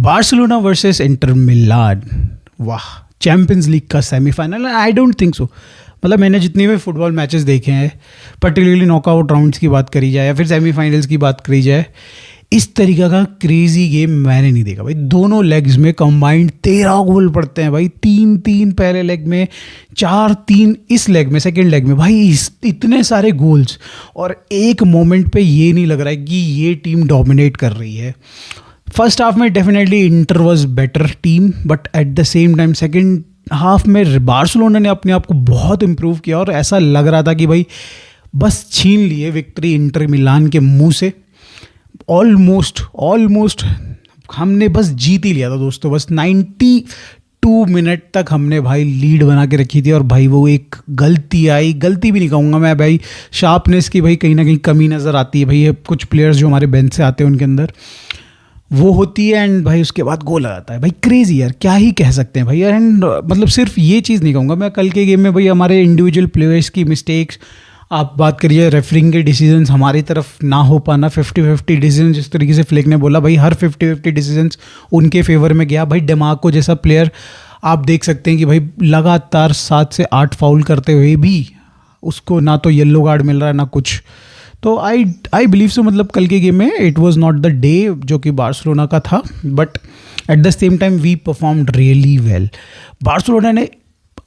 Barcelona versus Inter Milan, वाह, champions league का semifinal. I don't think so, मतलब मैंने जितने भी फुटबॉल मैचेस देखे हैं, पर्टिकुलरली नॉकआउट राउंड्स की बात करी जाए या फिर सेमीफाइनल्स की बात करी जाए, इस तरीका का क्रेजी गेम मैंने नहीं देखा भाई। दोनों लेग्स में कंबाइंड 13 गोल पड़ते हैं भाई, 3-3 पहले लेग में, 4-3 इस लेग में, सेकेंड लेग में भाई, इतने सारे गोल्स। और एक मोमेंट पे ये नहीं लग रहा है कि ये टीम डोमिनेट कर रही है। फर्स्ट हाफ में definitely inter was better team, but at the same time second half में बार्सिलोना ने अपने आप को बहुत इम्प्रूव किया और ऐसा लग रहा था कि भाई बस छीन लिए विक्ट्री इंटर मिलान के मुंह से। ऑलमोस्ट हमने बस जीत ही लिया था दोस्तों। बस 92 मिनट तक हमने भाई लीड बना के रखी थी और भाई वो एक गलती भी नहीं कहूँगा मैं भाई, शार्पनेस की भाई कहीं ना कहीं कमी नज़र आती है भाई। कुछ प्लेयर्स जो हमारे बेंच से आते हैं उनके अंदर वो होती है, एंड भाई उसके बाद गोल आ जाता है भाई। क्रेजी यार, क्या ही कह सकते हैं भाई। एंड मतलब सिर्फ ये चीज़ नहीं कहूँगा मैं, कल के गेम में भाई हमारे इंडिविजुअल प्लेयर्स की मिस्टेक्स, आप बात करिए रेफरिंग के डिसीजंस हमारी तरफ ना हो पाना, 50-50 डिसीजन जिस तरीके से फ्लिक ने बोला भाई, हर 50-50 डिसीजंस उनके फेवर में गया भाई। डेमार्को जैसा प्लेयर आप देख सकते हैं कि भाई लगातार 7 से 8 फाउल करते हुए भी उसको ना तो येलो कार्ड मिल रहा है ना कुछ। तो आई बिलीव सो, मतलब कल के गेम में it was not the day जो कि बार्सिलोना का था, but at the same time we performed really well. Barcelona ने,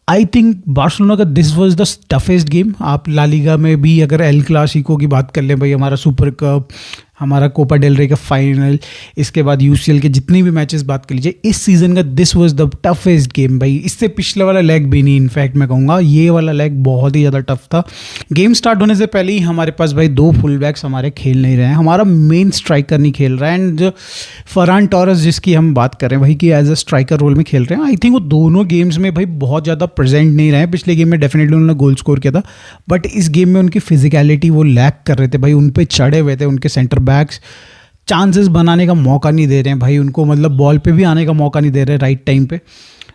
आई थिंक बार्सिलोना का this was the toughest game. आप ला लीगा में भी अगर एल क्लासिको की बात कर लें भाई, हमारा सुपर कप, हमारा कोपा डेल रे का फाइनल, इसके बाद यूसीएल के जितने भी मैचेस बात कर लीजिए, इस सीज़न का this was the toughest game भाई। इससे पिछले वाला लेग भी नहीं, इनफैक्ट मैं कहूँगा ये वाला लेग बहुत ही ज़्यादा टफ था। गेम स्टार्ट होने से पहले ही हमारे पास भाई 2 फुल बैक्स हमारे खेल नहीं रहे हैं, हमारा मेन स्ट्राइकर नहीं खेल रहा है। एंड जो फरहान टोरेस जिसकी हम बात कर रहे हैं भाई कि एज अ स्ट्राइकर रोल में खेल रहे हैं, आई थिंक वो दोनों गेम्स में भाई बहुत ज़्यादा प्रेजेंट नहीं रहे। पिछले गेम में डेफिनेटली उन्होंने गोल स्कोर किया था, बट इस गेम में उनकी फिजिकलिटी वो लैक कर रहे थे भाई। उन पे चढ़े हुए थे उनके सेंटर बैक्स, चांसेस बनाने का मौका नहीं दे रहे हैं भाई उनको, मतलब बॉल पे भी आने का मौका नहीं दे रहे राइट टाइम पे।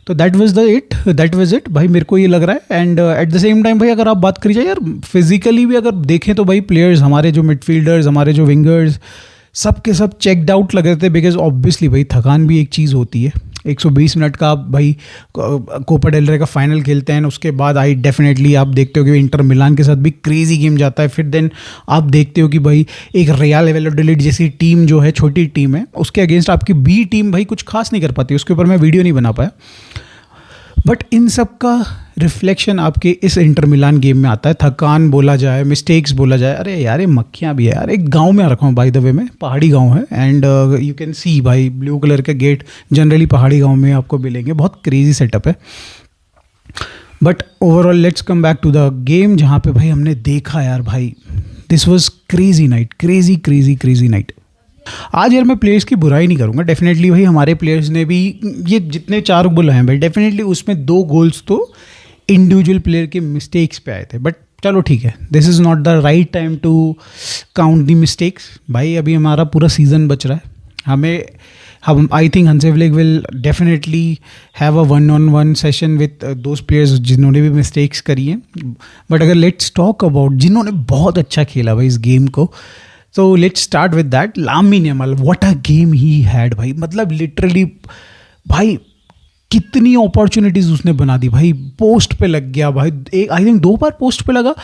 तो दैट वाज इट भाई, मेरे को ये लग रहा है। And eight the same time भाई अगर आप बात करी जाए यार फिजिकली भी अगर देखें तो भाई प्लेयर्स हमारे जो मिडफील्डर्स, हमारे जो विंगर्स, सब के सब चेकड आउट लग रहे थे, बिकॉज ऑब्वियसली भाई थकान भी एक चीज़ होती है। 120 मिनट का आप भाई कोपा डेल रे का फाइनल खेलते हैं, उसके बाद आई डेफिनेटली आप देखते हो कि इंटर मिलान के साथ भी क्रेजी गेम जाता है। फिर देन आप देखते हो कि भाई एक रियल वैलोडिलिड जैसी टीम जो है, छोटी टीम है, उसके अगेंस्ट आपकी बी टीम भाई कुछ खास नहीं कर पाती। उसके ऊपर मैं वीडियो नहीं बना पाया, बट इन सब का रिफ्लेक्शन आपके इस इंटर मिलान गेम में आता है। थकान बोला जाए, मिस्टेक्स बोला जाए, अरे यार ये मक्खियाँ भी है यार। एक गांव में आ रखा हूँ बाय द वे में, पहाड़ी गांव है, एंड यू कैन सी भाई ब्लू कलर के गेट जनरली पहाड़ी गांव में आपको मिलेंगे। बहुत क्रेजी सेटअप है। But overall let's come back to the game, जहाँ पे भाई हमने देखा यार भाई this was crazy night, crazy night. आज यार मैं प्लेयर्स की बुराई नहीं करूँगा, डेफिनेटली भाई हमारे प्लेयर्स ने भी ये जितने 4 गोल हैं भाई, डेफिनेटली उसमें 2 गोल्स तो इंडिविजुअल प्लेयर के मिस्टेक्स पे आए थे। बट चलो ठीक है, this is not the right time to count the mistakes भाई। अभी हमारा पूरा सीज़न बच रहा है, हम I think Hansi Flick will definitely have a 1-on-1 session with those players जिन्होंने भी मिस्टेक्स करी हैं। बट अगर लेट्स टॉक अबाउट जिन्होंने बहुत अच्छा खेला भाई इस गेम को, तो let's start with that. Lamine Yamal, what a game he had भाई, मतलब लिटरली भाई कितनी अपॉर्चुनिटीज़ उसने बना दी भाई। पोस्ट पे लग गया भाई, एक आई थिंक 2 बार पोस्ट पे लगा,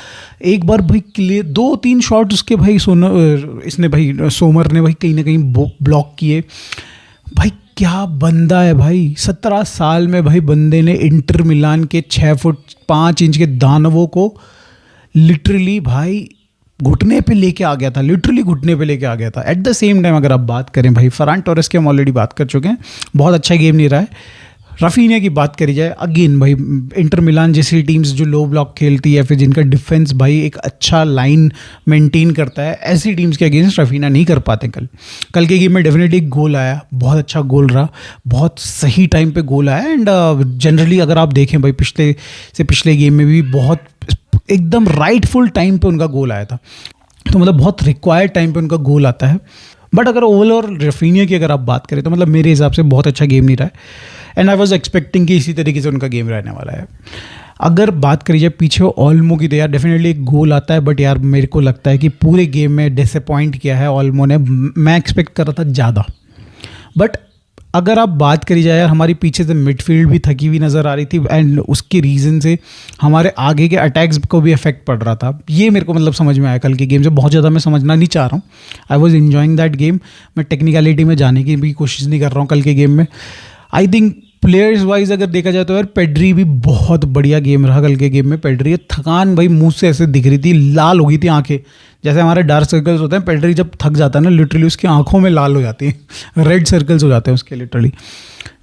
एक बार भाई क्लियर 2-3 शॉट उसके भाई सोमर ने भाई कहीं ना कहीं ब्लॉक किए। भाई क्या बंदा है भाई, 17 साल में भाई बंदे ने इंटर मिलान के 6 फुट 5 इंच के दानवों को लिटरली भाई घुटने पे लेके आ गया था, एट द सेम टाइम अगर आप बात करें भाई फरहान टोरेस की हम ऑलरेडी बात कर चुके हैं, बहुत अच्छा गेम नहीं रहा है। रफीनिया की बात करी जाए, अगेन भाई इंटर मिलान जैसी टीम्स जो लो ब्लॉक खेलती है, फिर जिनका डिफेंस भाई एक अच्छा लाइन मेंटेन करता है, ऐसी टीम्स के अगेंस्ट रफीना नहीं कर पाते। कल के गेम में डेफिनेटली एक गोल आया, बहुत अच्छा गोल रहा, बहुत सही टाइम पे गोल आया। एंड जनरली अगर आप देखें भाई पिछले गेम में भी बहुत एकदम राइटफुल टाइम पे उनका गोल आया था, तो मतलब बहुत रिक्वायर्ड टाइम पे उनका गोल आता है। बट अगर ओवरऑल रफीनिया की अगर आप बात करें तो मतलब मेरे हिसाब से बहुत अच्छा गेम नहीं रहा है, एंड आई वाज एक्सपेक्टिंग कि इसी तरीके से उनका गेम रहने वाला है। अगर बात करी जाए पीछे ऑल्मो की, तो यार डेफिनेटली एक गोल आता है, बट यार मेरे को लगता है कि पूरे गेम में डिसअपॉइंट किया है ऑल्मो ने। मैं एक्सपेक्ट कर रहा था ज़्यादा, बट अगर आप बात करी जाए यार, हमारी पीछे से मिडफील्ड भी थकी हुई नज़र आ रही थी एंड उसके रीज़न से हमारे आगे के अटैक्स को भी इफेक्ट पड़ रहा था। ये मेरे को मतलब समझ में आया कल के गेम से। बहुत ज़्यादा मैं समझना नहीं चाह रहा हूँ, I was enjoying that game. मैं टेक्निकलिटी में जाने की भी कोशिश नहीं कर रहा हूँ कल के गेम में। आई थिंक प्लेयर्स वाइज अगर देखा जाए तो यार पेड्री भी बहुत बढ़िया गेम रहा कल के गेम में। पेड्री थकान भाई मुंह से ऐसे दिख रही थी, लाल हो गई थी आंखें, जैसे हमारे डार्क सर्कल्स होते हैं। पेड्री जब थक जाता है ना, लिटरली उसकी आंखों में लाल हो जाती हैं, रेड सर्कल्स हो जाते हैं उसके लिटरली।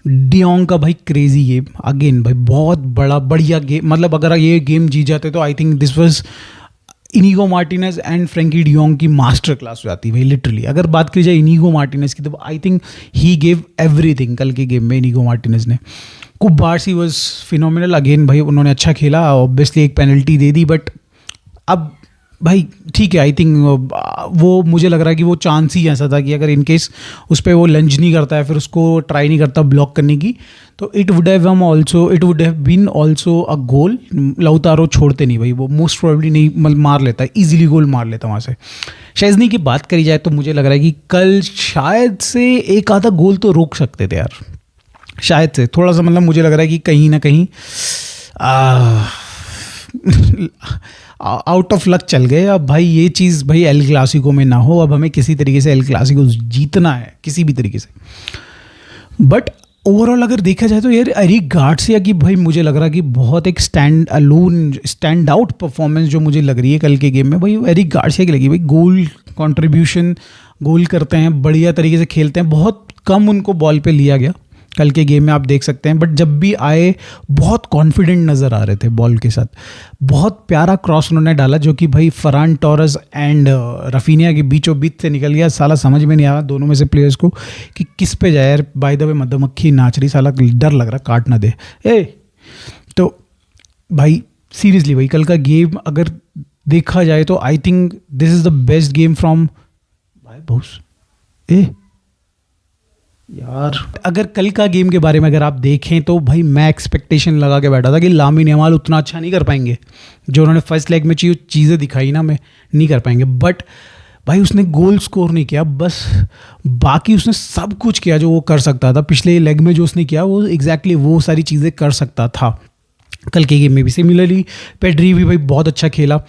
डियोंग का भाई क्रेजी गेम अगेन भाई, बहुत बढ़िया गेम। मतलब अगर ये गेम जीत जाते तो I think this was Inigo Martinez and Frenkie de Jong की मास्टर क्लास हो जाती भाई लिटरली। अगर बात की जाए इनिगो मार्टिनेज की तो I think he gave everything कल के गेम में। इनिगो मार्टिनेज ने कुबार्सी वाज फिनोमिनल अगेन भाई, उन्होंने अच्छा खेला। ऑब्वियसली एक पेनल्टी दे दी, बट अब भाई ठीक है। आई थिंक वो मुझे लग रहा है कि वो चांस ही ऐसा था कि अगर इनकेस उस पर वो लंच नहीं करता है, फिर उसको ट्राई नहीं करता ब्लॉक करने की, तो it would have been also a goal. Lautaro छोड़ते नहीं भाई, वो मोस्ट प्रोबेबली नहीं मार लेता है, ईजिली गोल मार लेता वहाँ से। शेज़नी की बात करी जाए तो मुझे लग रहा है कि कल शायद से एक आधा गोल तो रोक सकते थे यार, शायद से थोड़ा सा। मतलब मुझे लग रहा है कि कहीं ना कहीं आउट ऑफ लक चल गए। अब भाई ये चीज़ भाई एल क्लासिको में ना हो। अब हमें किसी तरीके से एल क्लासिको जीतना है, किसी भी तरीके से। बट ओवरऑल अगर देखा जाए तो यार एरिक गार्सिया की भाई मुझे लग रहा है कि बहुत एक स्टैंड आउट परफॉर्मेंस जो मुझे लग रही है कल के गेम में भाई, एरिक गार्सिया की लगी भाई। गोल कंट्रीब्यूशन, गोल करते हैं, बढ़िया तरीके से खेलते हैं। बहुत कम उनको बॉल पे लिया गया कल के गेम में, आप देख सकते हैं। बट जब भी आए बहुत कॉन्फिडेंट नज़र आ रहे थे बॉल के साथ। बहुत प्यारा क्रॉस उन्होंने डाला जो कि भाई फरान टोरेस एंड रफीनिया के बीचों बीच से निकल गया। साला समझ में नहीं आया दोनों में से प्लेयर्स को कि किस पे जाए यार। बाय द वे मधुमक्खी नाच रही, साला डर लग रहा काट ना दे ए। तो भाई सीरियसली भाई कल का गेम अगर देखा जाए तो I think this is the best game from भाई बॉस ए यार। अगर कल का गेम के बारे में अगर आप देखें तो भाई मैं एक्सपेक्टेशन लगा के बैठा था कि लामिन यमाल उतना अच्छा नहीं कर पाएंगे जो उन्होंने फर्स्ट लेग में चीज़ें दिखाई ना, मैं नहीं कर पाएंगे। बट भाई उसने गोल स्कोर नहीं किया, बस बाकी उसने सब कुछ किया जो वो कर सकता था। पिछले लेग में जो उसने किया वो एग्जैक्टली वो सारी चीज़ें कर सकता था कल के गेम में भी। सिमिलरली पेड्री भी भाई बहुत अच्छा खेला।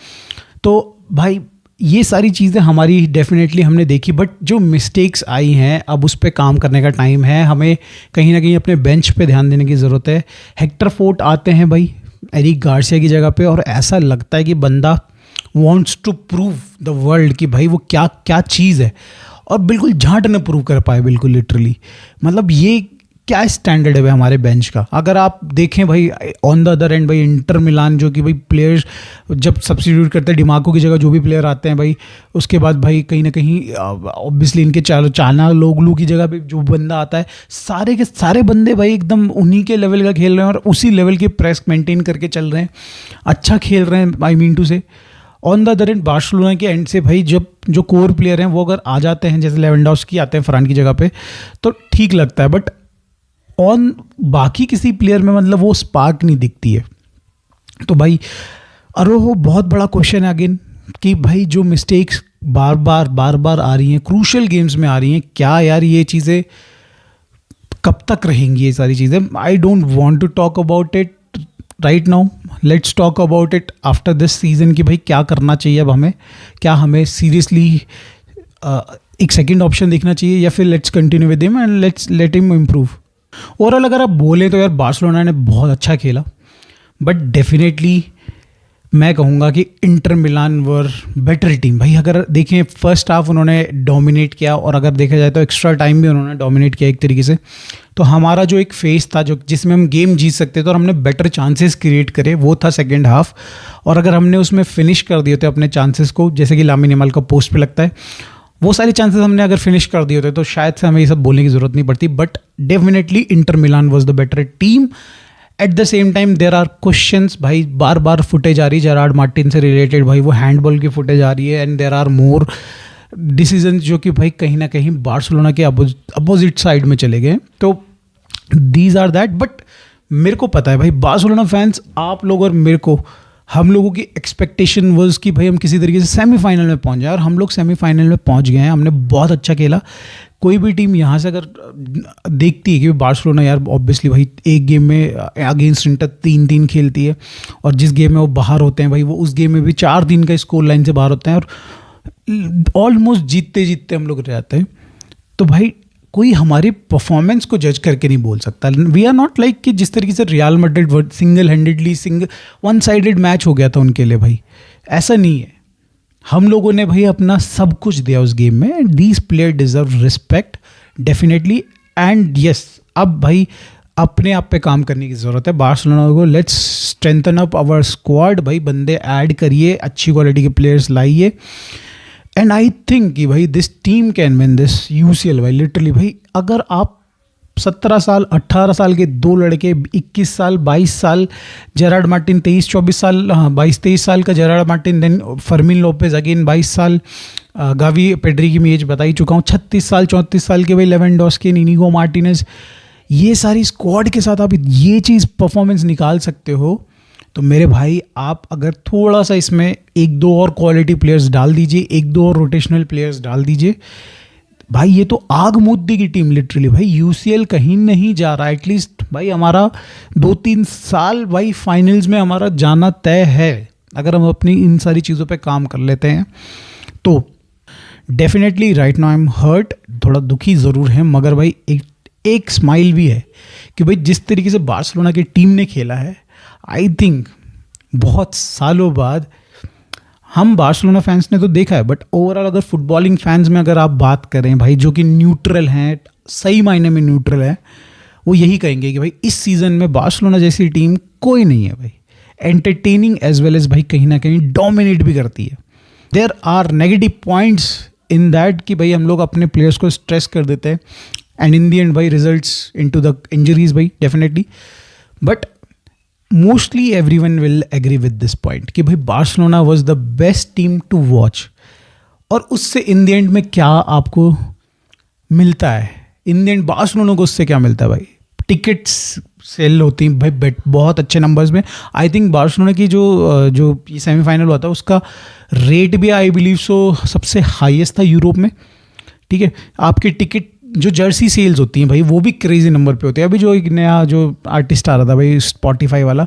तो भाई ये सारी चीज़ें हमारी डेफिनेटली हमने देखी, बट जो मिस्टेक्स आई हैं अब उस पर काम करने का टाइम है। हमें कहीं ना कहीं अपने बेंच पे ध्यान देने की ज़रूरत है। हेक्टर फोर्ट आते हैं भाई एरिक गार्सिया की जगह पे, और ऐसा लगता है कि बंदा wants to prove the world कि भाई वो क्या क्या चीज़ है, और बिल्कुल झांट न प्रूव कर पाए बिल्कुल लिटरली। मतलब ये क्या स्टैंडर्ड है भाई हमारे बेंच का। अगर आप देखें भाई ऑन द अदर एंड भाई इंटर मिलान जो कि भाई प्लेयर्स जब सब्स्टिट्यूट करते हैं डिमाको की जगह जो भी प्लेयर आते हैं भाई, उसके बाद भाई कहीं ना कहीं ऑब्वियसली इनके चाना लोगलू की जगह पे जो बंदा आता है, सारे के सारे बंदे भाई एकदम उन्हीं के लेवल का खेल रहे हैं और उसी लेवल की प्रेस मेंटेन करके चल रहे हैं, अच्छा खेल रहे हैं। आई मीन टू से on the other and Barcelona के एंड से भाई जब जो कोर प्लेयर हैं वो अगर आ जाते हैं, जैसे लेवेंडोव्स्की आते हैं फरान की जगह पे, तो ठीक लगता है। बट ऑन बाकी किसी प्लेयर में मतलब वो स्पार्क नहीं दिखती है। तो भाई अरोहो बहुत बड़ा क्वेश्चन है अगेन कि भाई जो मिस्टेक्स बार बार आ रही हैं, क्रूशल गेम्स में आ रही हैं, क्या यार ये चीज़ें कब तक रहेंगी ये सारी चीज़ें। I don't want to talk about it right now, let's talk about it after this season कि भाई क्या करना चाहिए अब हमें। क्या हमें सीरियसली एक सेकेंड ऑप्शन देखना चाहिए या फिर let's continue with him and let's let him improve. Overall अगर आप बोले तो यार बार्सिलोना ने बहुत अच्छा खेला, बट डेफिनेटली मैं कहूँगा कि Inter Milan were better team. भाई अगर देखें फर्स्ट हाफ उन्होंने डोमिनेट किया, और अगर देखा जाए तो एक्स्ट्रा टाइम भी उन्होंने डोमिनेट किया एक तरीके से। तो हमारा जो एक फेस था जो जिसमें हम गेम जीत सकते थे और हमने बेटर चांसेस क्रिएट करे, वो था सेकेंड हाफ। और अगर हमने उसमें फिनिश कर दिए थे अपने चांसेस को, जैसे कि लामिन यमाल का पोस्ट पे लगता है, वो सारे चांसेस हमने अगर फिनिश कर दिए होते तो शायद से हमें ये सब बोलने की ज़रूरत नहीं पड़ती। But definitely Inter Milan was the better team. At the same time there are questions, भाई बार बार फुटेज आ रही है जेरार्ड मार्टिन से रिलेटेड, भाई वो हैंडबॉल की फुटेज आ रही है, and there are more decision जो कि भाई कहीं ना कहीं बार्सिलोना के अपोजिट साइड में चले गए। तो दीज आर दैट। बट मेरे को पता है भाई बार्सिलोना फैंस आप लोग और मेरे को हम लोगों की एक्सपेक्टेशन वाज कि भाई हम किसी तरीके से सेमीफाइनल में पहुंच जाए, और हम लोग सेमीफाइनल में पहुंच गए हैं। हमने बहुत अच्छा खेला। कोई भी टीम यहाँ से अगर देखती है कि बार्सिलोना यार ऑब्वियसली भाई एक गेम में अगेंस्ट इंटर 3-3 खेलती है, और जिस गेम में वो बाहर होते हैं भाई वो उस गेम में भी 4-3 का स्कोर लाइन से बाहर होते हैं, और ऑलमोस्ट जीतते जीतते हम लोग रह जाते हैं। तो भाई कोई हमारी परफॉर्मेंस को जज करके नहीं बोल सकता। वी आर नॉट लाइक कि जिस तरीके से real Madrid single handedly one sided match हो गया था उनके लिए, भाई ऐसा नहीं है। हम लोगों ने भाई अपना सब कुछ दिया उस गेम में, and these player deserve respect definitely. And yes, अब भाई अपने आप पे काम करने की ज़रूरत है बार्सिलोना को। Let's strengthen up our squad, भाई बंदे ऐड करिए, अच्छी क्वालिटी के प्लेयर्स लाइए, एंड आई थिंक कि भाई this team can win this UCL। भाई लिटरली भाई अगर आप 17 साल 18 साल के दो लड़के, 21 साल 22 साल जेरार्ड मार्टिन, 23-24 साल, हाँ 22-23 साल का Gerard Martin, then Fermin Lopez again 22 साल, गावी पेड्री की मैं एज बता ही चुका हूँ, 36 साल 34 साल के भाई लेवेंडोस्की, इनिगो मार्टिनेज, ये सारी स्क्वाड के साथ आप ये चीज़ परफॉर्मेंस निकाल सकते हो, तो मेरे भाई आप अगर थोड़ा सा इसमें 1-2 और क्वालिटी प्लेयर्स डाल दीजिए, 1-2 और रोटेशनल प्लेयर्स डाल दीजिए, भाई ये तो आग मूदी की टीम लिटरली। भाई UCL कहीं नहीं जा रहा, एटलीस्ट भाई हमारा 2-3 साल भाई फाइनल्स में हमारा जाना तय है, अगर हम अपनी इन सारी चीज़ों पे काम कर लेते हैं तो। Definitely right now I am hurt, थोड़ा दुखी ज़रूर है, मगर भाई एक स्माइल भी है कि भाई जिस तरीके से बार्सिलोना की टीम ने खेला है, आई थिंक बहुत सालों बाद हम बार्सिलोना फैंस ने तो देखा है, बट ओवरऑल अगर फुटबॉलिंग फैंस में अगर आप बात करें भाई, जो कि न्यूट्रल हैं, सही मायने में न्यूट्रल है, वो यही कहेंगे कि भाई इस सीज़न में बार्सिलोना जैसी टीम कोई नहीं है भाई। एंटरटेनिंग एज वेल एज भाई कहीं ना कहीं डोमिनेट भी करती है। There are negative points in that कि भाई हम लोग अपने प्लेयर्स को स्ट्रेस कर देते हैं, एंड इन दी एंड भाई रिजल्ट्स इनटू द इंजरीज भाई definitely. But mostly everyone will agree with this point कि भाई Barcelona was the best team to watch. और उससे इन द एंड में क्या आपको मिलता है, इन द एंड बार्सिलोना को उससे क्या मिलता है भाई, टिकट्स सेल होती हैं भाई बेट बहुत अच्छे नंबर्स में। आई थिंक बार्सिलोना की जो ये सेमीफाइनल हुआ था उसका रेट भी आई बिलीव सो सबसे हाईएस्ट था यूरोप में। ठीक है, आपके टिकट जो जर्सी सेल्स होती हैं भाई वो भी क्रेजी नंबर पे होते हैं। अभी जो एक नया जो आर्टिस्ट आ रहा था भाई स्पॉटिफाई वाला,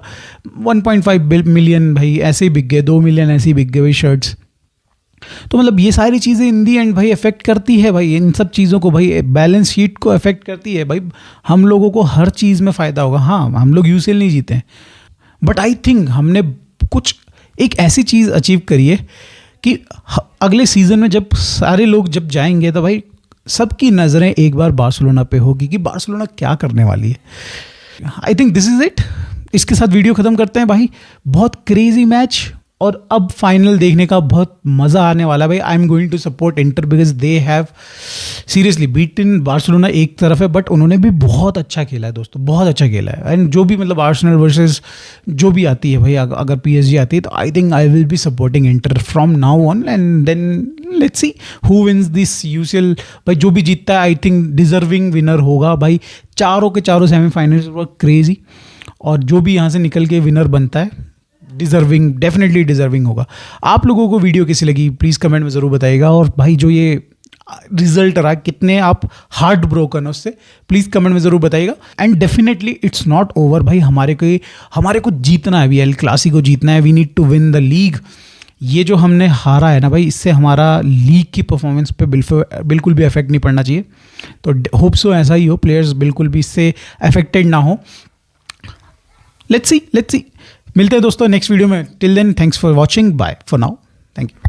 1.5 मिलियन भाई ऐसे ही बिक गए, 2 मिलियन ऐसे ही बिक गए भाई शर्ट्स। तो मतलब ये सारी चीज़ें इन दी एंड भाई अफेक्ट करती है भाई, इन सब चीज़ों को भाई बैलेंस शीट को अफेक्ट करती है भाई। हम लोगों को हर चीज़ में फ़ायदा होगा। हाँ हम लोग UCL नहीं जीते हैं, बट आई थिंक हमने कुछ एक ऐसी चीज़ अचीव करी है कि अगले सीज़न में जब सारे लोग जब जाएंगे तो भाई सबकी नज़रें एक बार बार्सिलोना पे होगी कि बार्सिलोना क्या करने वाली है। I think this is it. इसके साथ वीडियो ख़त्म करते हैं भाई। बहुत क्रेजी मैच, और अब फाइनल देखने का बहुत मज़ा आने वाला है भाई। I am going to support Inter because they have seriously beaten Barcelona एक तरफ है, बट उन्होंने भी बहुत अच्छा खेला है दोस्तों, बहुत अच्छा खेला है। एंड जो भी मतलब आर्सेनल वर्सेस जो भी आती है भाई, अगर PSG आती है तो I think I will be supporting Inter from now on, and then let's see who wins this UCL। भाई जो भी जीतता है आई थिंक डिजर्विंग विनर होगा भाई। चारों के चारों सेमीफाइनल्स वर क्रेजी, और जो भी यहाँ से निकल के विनर बनता है डिजर्विंग, डेफिनेटली डिजर्विंग होगा। आप लोगों को वीडियो कैसी लगी प्लीज़ कमेंट में ज़रूर बताइएगा, और भाई जो ये रिजल्ट रहा कितने आप हार्ट ब्रोकन उससे प्लीज़ कमेंट में ज़रूर बताइएगा। And definitely it's not over भाई, हमारे को जीतना है, अभी एल क्लासिको जीतना है, we need to win the league. ये जो हमने हारा है ना भाई, इससे हमारा लीग की परफॉर्मेंस पे बिल्कुल भी अफेक्ट नहीं पड़ना चाहिए। तो होप सो ऐसा ही हो, प्लेयर्स बिल्कुल भी इससे अफेक्टेड ना हो। लेट्स सी मिलते हैं दोस्तों नेक्स्ट वीडियो में। Till then thanks for watching, bye for now, thank you.